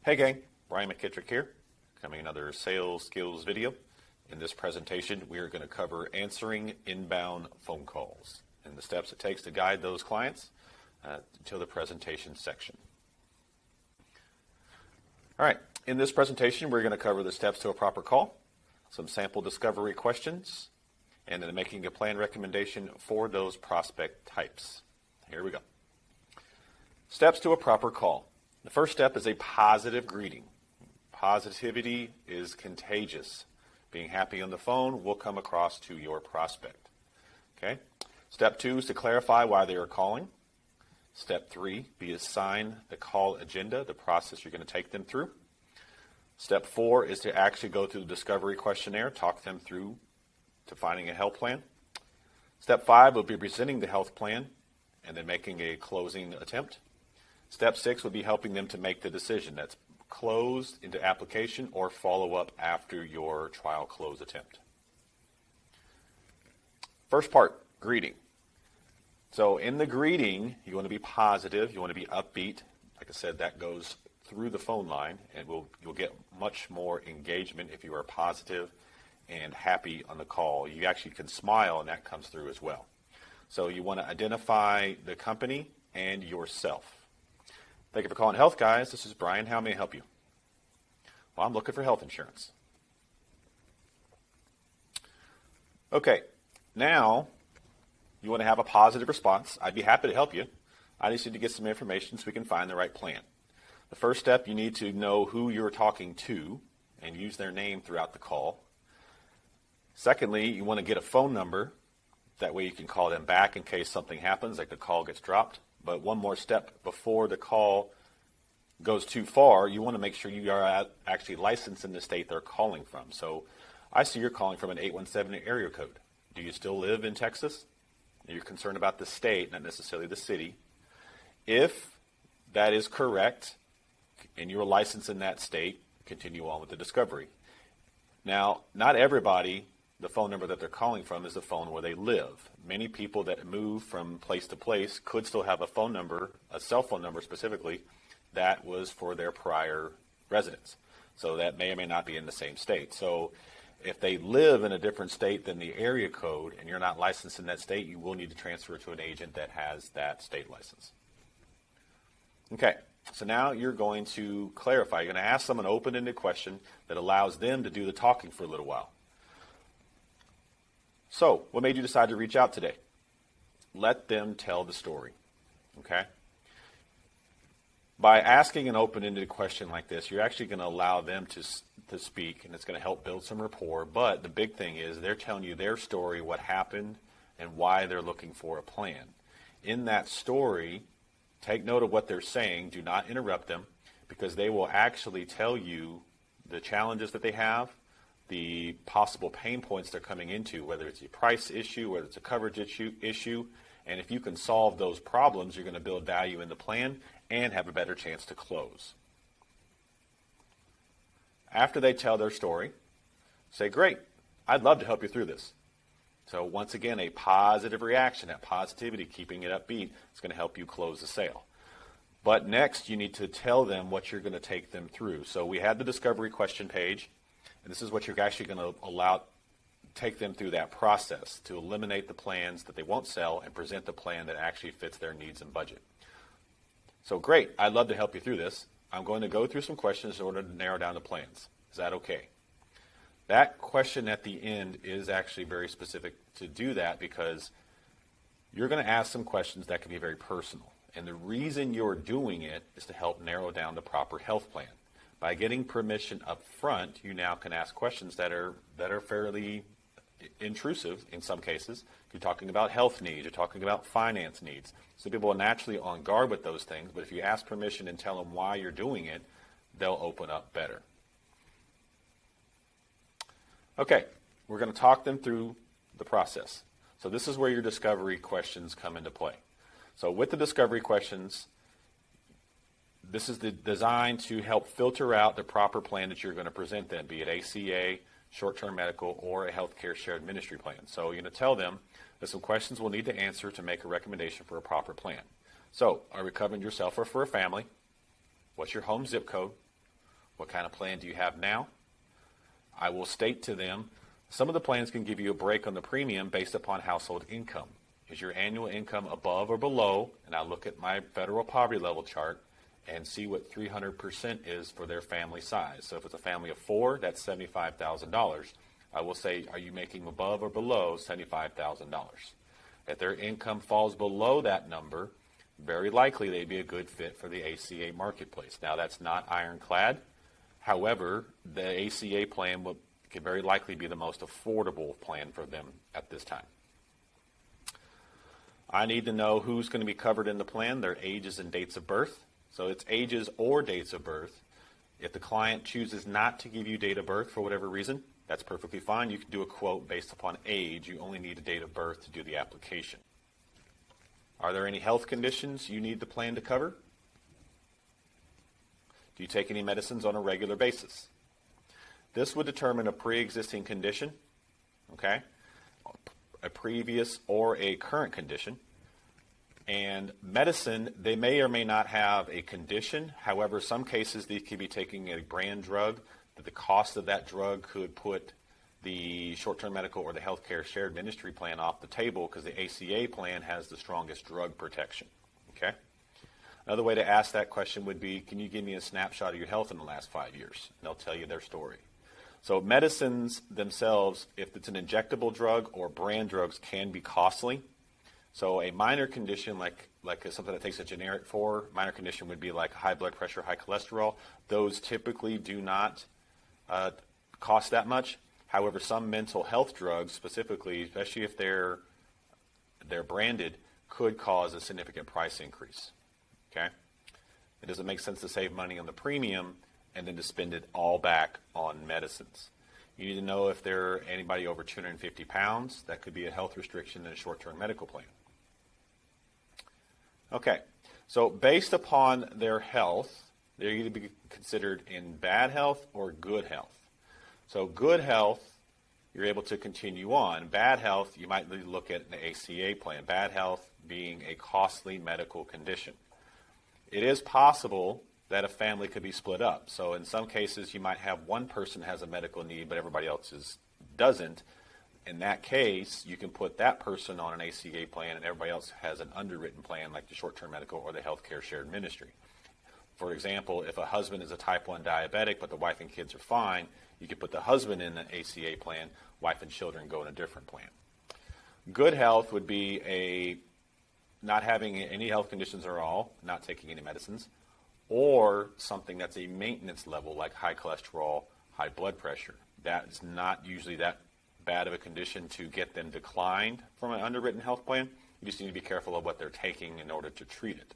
Hey gang, Brian McKittrick here, coming another sales skills video. In this presentation, we are going to cover answering inbound phone calls and the steps it takes to guide those clients until the presentation section. All right, in this presentation, we're going to cover the steps to a proper call, some sample discovery questions, and then making a plan recommendation for those prospect types. Here we go. Steps to a proper call. The first step is a positive greeting. Positivity is contagious. Being happy on the phone will come across to your prospect. Okay. Step 2 is to clarify why they are calling. Step 3, be assigned the call agenda, the process you're going to take them through. Step 4 is to actually go through the discovery questionnaire, talk them through to finding a health plan. Step 5 will be presenting the health plan and then making a closing attempt. Step 6 would be helping them to make the decision. That's closed into application or follow up after your trial close attempt. First part, greeting. So in the greeting, you want to be positive, you want to be upbeat. Like I said, that goes through the phone line, and you'll get much more engagement if you are positive and happy on the call. You actually can smile, and that comes through as well. So you want to identify the company and yourself. Thank you for calling Health Guys. This is Brian. How may I help you? Well, I'm looking for health insurance. Okay, now you want to have a positive response. I'd be happy to help you. I just need to get some information so we can find the right plan. The first step, you need to know who you're talking to and use their name throughout the call. Secondly, you want to get a phone number. That way you can call them back in case something happens, like the call gets dropped. But one more step before the call goes too far, you want to make sure you are actually licensed in the state they're calling from. So I see you're calling from an 817 area code. Do you still live in Texas? You're concerned about the state, not necessarily the city. If that is correct and you're licensed in that state, continue on with the discovery. Now, not everybody, the phone number that they're calling from is the phone where they live. Many people that move from place to place could still have a phone number, a cell phone number specifically, that was for their prior residence. So that may or may not be in the same state. So if they live in a different state than the area code and you're not licensed in that state, you will need to transfer to an agent that has that state license. Okay, so now you're going to clarify. You're going to ask them an open-ended question that allows them to do the talking for a little while. So, what made you decide to reach out today? Let them tell the story, okay? By asking an open-ended question like this, you're actually going to allow them to speak, and it's going to help build some rapport. But the big thing is they're telling you their story, what happened, and why they're looking for a plan. In that story, take note of what they're saying. Do not interrupt them, because they will actually tell you the challenges that they have, the possible pain points they're coming into, whether it's a price issue, whether it's a coverage issue, and if you can solve those problems, you're going to build value in the plan and have a better chance to close. After they tell their story, say, great, I'd love to help you through this. So once again, a positive reaction, that positivity, keeping it upbeat, is going to help you close the sale. But next, you need to tell them what you're going to take them through. So we had the discovery question page. And this is what you're actually going to take them through that process to eliminate the plans that they won't sell and present the plan that actually fits their needs and budget. So great, I'd love to help you through this. I'm going to go through some questions in order to narrow down the plans. Is that okay? That question at the end is actually very specific to do that because you're going to ask some questions that can be very personal. And the reason you're doing it is to help narrow down the proper health plan. By getting permission up front, you now can ask questions that are fairly intrusive in some cases. You're talking about health needs, you're talking about finance needs. So people are naturally on guard with those things, but if you ask permission and tell them why you're doing it, they'll open up better. Okay, we're going to talk them through the process. So this is where your discovery questions come into play. So with the discovery questions, this is designed to help filter out the proper plan that you're going to present them, be it ACA, short-term medical, or a healthcare shared ministry plan. So you're going to tell them there's some questions we'll need to answer to make a recommendation for a proper plan. So, are we covering yourself or for a family? What's your home zip code? What kind of plan do you have now? I will state to them, some of the plans can give you a break on the premium based upon household income. Is your annual income above or below? And I look at my federal poverty level chart and see what 300% is for their family size. So if it's a family of 4, that's $75,000. I will say, are you making above or below $75,000? If their income falls below that number, very likely they'd be a good fit for the ACA marketplace. Now, that's not ironclad. However, the ACA plan could very likely be the most affordable plan for them at this time. I need to know who's going to be covered in the plan, their ages and dates of birth. So it's ages or dates of birth. If the client chooses not to give you date of birth for whatever reason, that's perfectly fine. You can do a quote based upon age. You only need a date of birth to do the application. Are there any health conditions you need the plan to cover? Do you take any medicines on a regular basis? This would determine a pre-existing condition, okay, a previous or a current condition. And medicine, they may or may not have a condition. However, some cases they could be taking a brand drug that the cost of that drug could put the short-term medical or the healthcare shared ministry plan off the table because the ACA plan has the strongest drug protection, okay? Another way to ask that question would be, can you give me a snapshot of your health in the last 5 years? And they'll tell you their story. So medicines themselves, if it's an injectable drug or brand drugs, can be costly. So a minor condition like something that takes a generic for, minor condition would be like high blood pressure, high cholesterol. Those typically do not cost that much. However, some mental health drugs specifically, especially if they're branded, could cause a significant price increase. Okay? It doesn't make sense to save money on the premium and then to spend it all back on medicines. You need to know if they're anybody over 250 pounds. That could be a health restriction in a short-term medical plan. Okay, so based upon their health, they're either be considered in bad health or good health. So good health, you're able to continue on. Bad health, you might look at an ACA plan. Bad health being a costly medical condition. It is possible that a family could be split up. So in some cases, you might have one person has a medical need, but everybody else doesn't. In that case, you can put that person on an ACA plan and everybody else has an underwritten plan like the short-term medical or the healthcare shared ministry. For example, if a husband is a type 1 diabetic but the wife and kids are fine, you could put the husband in an ACA plan, wife and children go in a different plan. Good health would be not having any health conditions at all, not taking any medicines, or something that's a maintenance level like high cholesterol, high blood pressure. That's not usually that bad of a condition to get them declined from an underwritten health plan. You just need to be careful of what they're taking in order to treat it.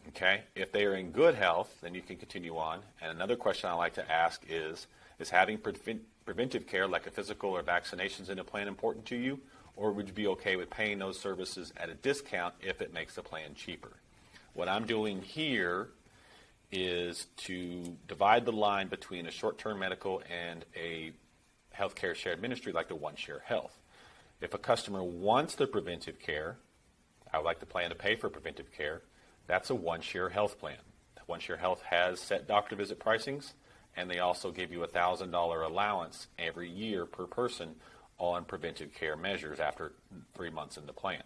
Okay? If they are in good health, then you can continue on. And another question I like to ask is having preventive care like a physical or vaccinations in a plan important to you? Or would you be okay with paying those services at a discount if it makes the plan cheaper? What I'm doing here is to divide the line between a short-term medical and a healthcare shared ministry like the OneShare Health. If a customer wants the preventive care, I would like the plan to pay for preventive care, that's a OneShare Health plan. OneShare Health has set doctor visit pricings, and they also give you a $1,000 allowance every year per person on preventive care measures after 3 months in the plan.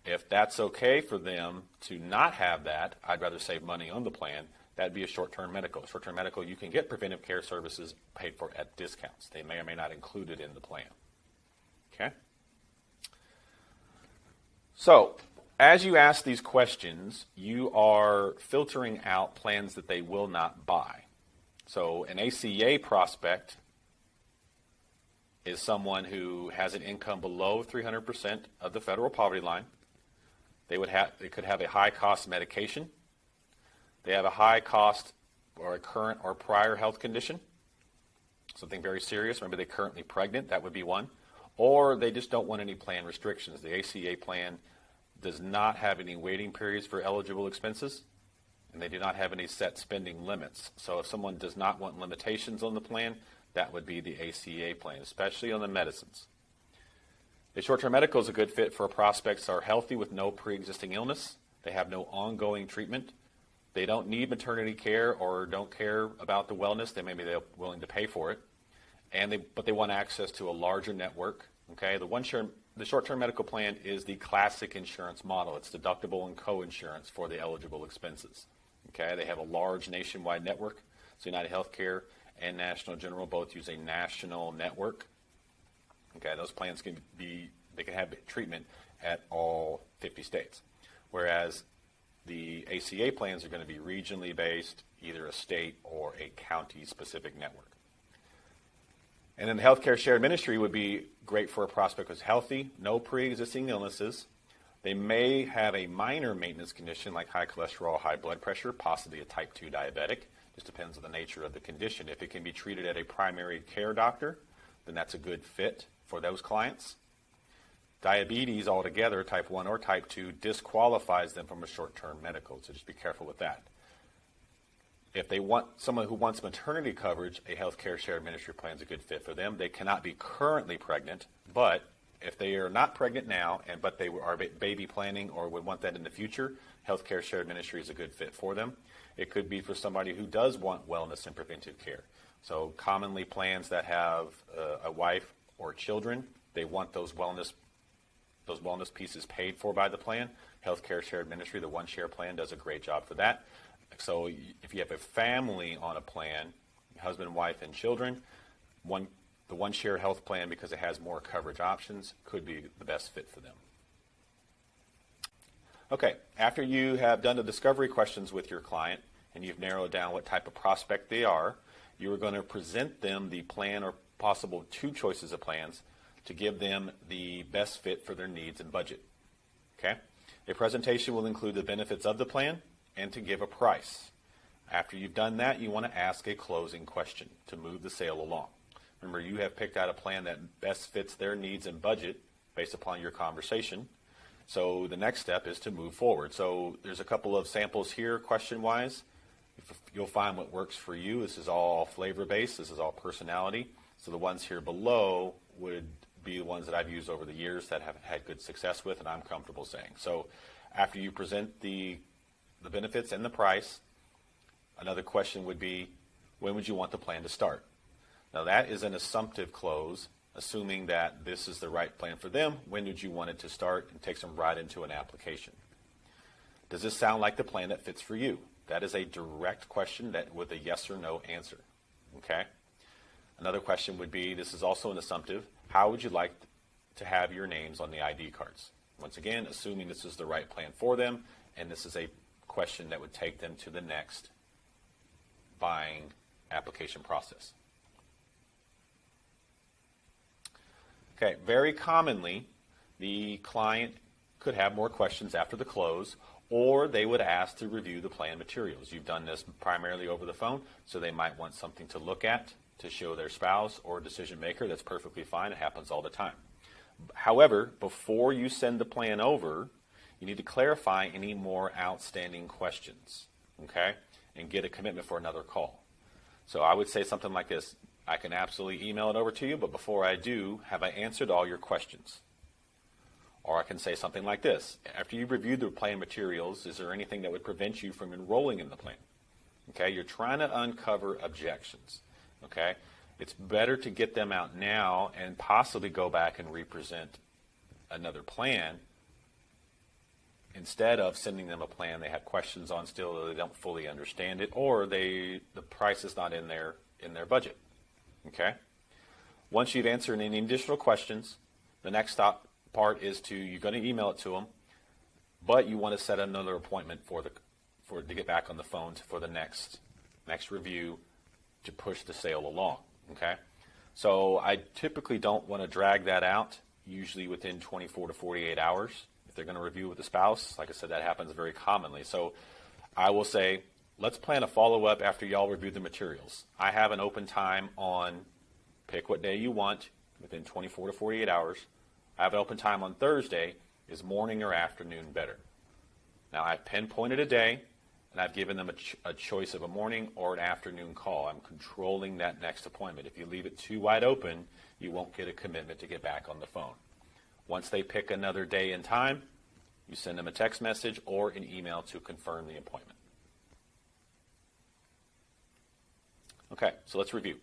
If that's okay for them to not have that, I'd rather save money on the plan. That'd be a short-term medical. Short-term medical, you can get preventive care services paid for at discounts. They may or may not include it in the plan. Okay? So, as you ask these questions, you are filtering out plans that they will not buy. So, an ACA prospect is someone who has an income below 300% of the federal poverty line. They could have a high-cost medication. They have a high cost or a current or prior health condition, something very serious. Remember, they're currently pregnant. That would be one. Or they just don't want any plan restrictions. The ACA plan does not have any waiting periods for eligible expenses, and they do not have any set spending limits. So if someone does not want limitations on the plan, that would be the ACA plan, especially on the medicines. The short-term medical is a good fit for prospects that are healthy with no pre-existing illness. They have no ongoing treatment. they don't need maternity care or don't care about the wellness, then maybe they're willing to pay for it, but they want access to a larger network. Okay, the short-term medical plan is the classic insurance model. It's deductible and co-insurance for the eligible expenses. Okay, they have a large nationwide network. So United Healthcare and National General both use a national network. Okay, those plans can have treatment at all 50 states, whereas the ACA plans are going to be regionally based, either a state or a county-specific network. And then the healthcare shared ministry would be great for a prospect who's healthy, no pre-existing illnesses. They may have a minor maintenance condition like high cholesterol, high blood pressure, possibly a type 2 diabetic. Just depends on the nature of the condition. If it can be treated at a primary care doctor, then that's a good fit for those clients. Diabetes altogether, type 1 or type 2, disqualifies them from a short-term medical, so just be careful with that. If they want someone who wants maternity coverage, a healthcare shared ministry plan is a good fit for them. They cannot be currently pregnant, but if they are not pregnant now, but they are baby planning or would want that in the future, healthcare shared ministry is a good fit for them. It could be for somebody who does want wellness and preventive care. So commonly plans that have a wife or children, they want those wellness pieces paid for by the plan. Healthcare shared ministry, the one share plan, does a great job for that. So if you have a family on a plan, husband, wife, and children, the one share health plan, because it has more coverage options, could be the best fit for them. Okay, after you have done the discovery questions with your client and you've narrowed down what type of prospect they are, you are going to present them the plan or possible 2 choices of plans to give them the best fit for their needs and budget. Okay? A presentation will include the benefits of the plan and to give a price. After you've done that, you want to ask a closing question to move the sale along. Remember, you have picked out a plan that best fits their needs and budget based upon your conversation. So the next step is to move forward. So there's a couple of samples here question-wise. You'll find what works for you. This is all flavor-based. This is all personality. So the ones here below would be the ones that I've used over the years that have had good success with and I'm comfortable saying. So after you present the benefits and the price, another question would be, when would you want the plan to start? Now that is an assumptive close, assuming that this is the right plan for them. When would you want it to start? And takes them right into an application. Does this sound like the plan that fits for you? That is a direct question with a yes or no answer. Okay? Another question would be, this is also an assumptive, how would you like to have your names on the ID cards? Once again, assuming this is the right plan for them, and this is a question that would take them to the next buying application process. Okay, very commonly, the client could have more questions after the close, or they would ask to review the plan materials. You've done this primarily over the phone, so they might want something to look at to show their spouse or decision maker. That's perfectly fine. It happens all the time. However, before you send the plan over, you need to clarify any more outstanding questions, okay, and get a commitment for another call. So I would say something like this: I can absolutely email it over to you, but before I do, have I answered all your questions? Or I can say something like this: after you've reviewed the plan materials, is there anything that would prevent you from enrolling in the plan? Okay, you're trying to uncover objections. Okay, it's better to get them out now and possibly go back and represent another plan instead of sending them a plan they have questions on still, or they don't fully understand it, or the price is not in their budget. Okay. Once you've answered any additional questions, the next part is you're going to email it to them, but you want to set another appointment to get back on the phone for the next review to push the sale along. Okay. So I typically don't want to drag that out, usually within 24 to 48 hours. If they're going to review with the spouse, like I said, that happens very commonly. So I will say, let's plan a follow-up after y'all review the materials. I have an open time on, pick what day you want, within 24 to 48 hours. I have an open time on Thursday. Is morning or afternoon better? Now, I've pinpointed a day, and I've given them a choice of a morning or an afternoon call. I'm controlling that next appointment. If you leave it too wide open, you won't get a commitment to get back on the phone. Once they pick another day and time, you send them a text message or an email to confirm the appointment. Okay, so let's review.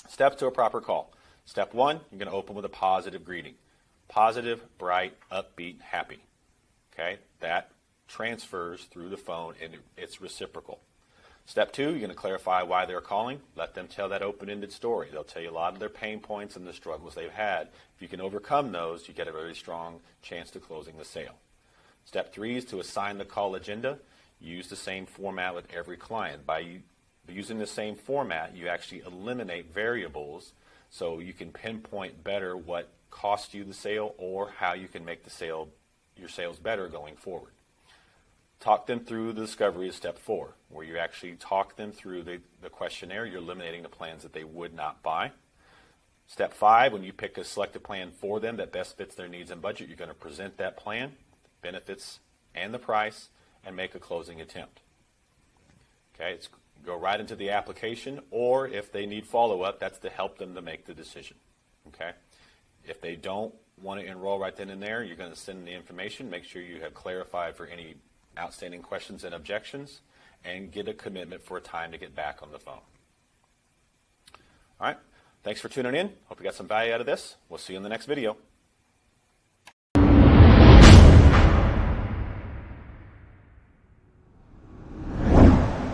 Steps to a proper call. Step 1, you're going to open with a positive greeting. Positive, bright, upbeat, happy. Okay, that transfers through the phone and it's reciprocal. Step 2, you're going to clarify why they're calling. Let them tell that open-ended story. They'll tell you a lot of their pain points and the struggles they've had. If you can overcome those, you get a very strong chance to closing the sale. Step 3 is to assign the call agenda. Use the same format with every client. By using the same format, you actually eliminate variables so you can pinpoint better what cost you the sale or how you can make your sales better going forward. Talk them through the discovery is step 4, where you actually talk them through the questionnaire. You're eliminating the plans that they would not buy. Step 5, when you pick a selected plan for them that best fits their needs and budget, you're going to present that plan, benefits, and the price, and make a closing attempt. Okay, it's go right into the application, or if they need follow-up, that's to help them to make the decision. Okay, if they don't want to enroll right then and there, you're going to send them the information. Make sure you have clarified for any outstanding questions and objections, and get a commitment for a time to get back on the phone. All right, thanks for tuning in. Hope you got some value out of this. We'll see you in the next video.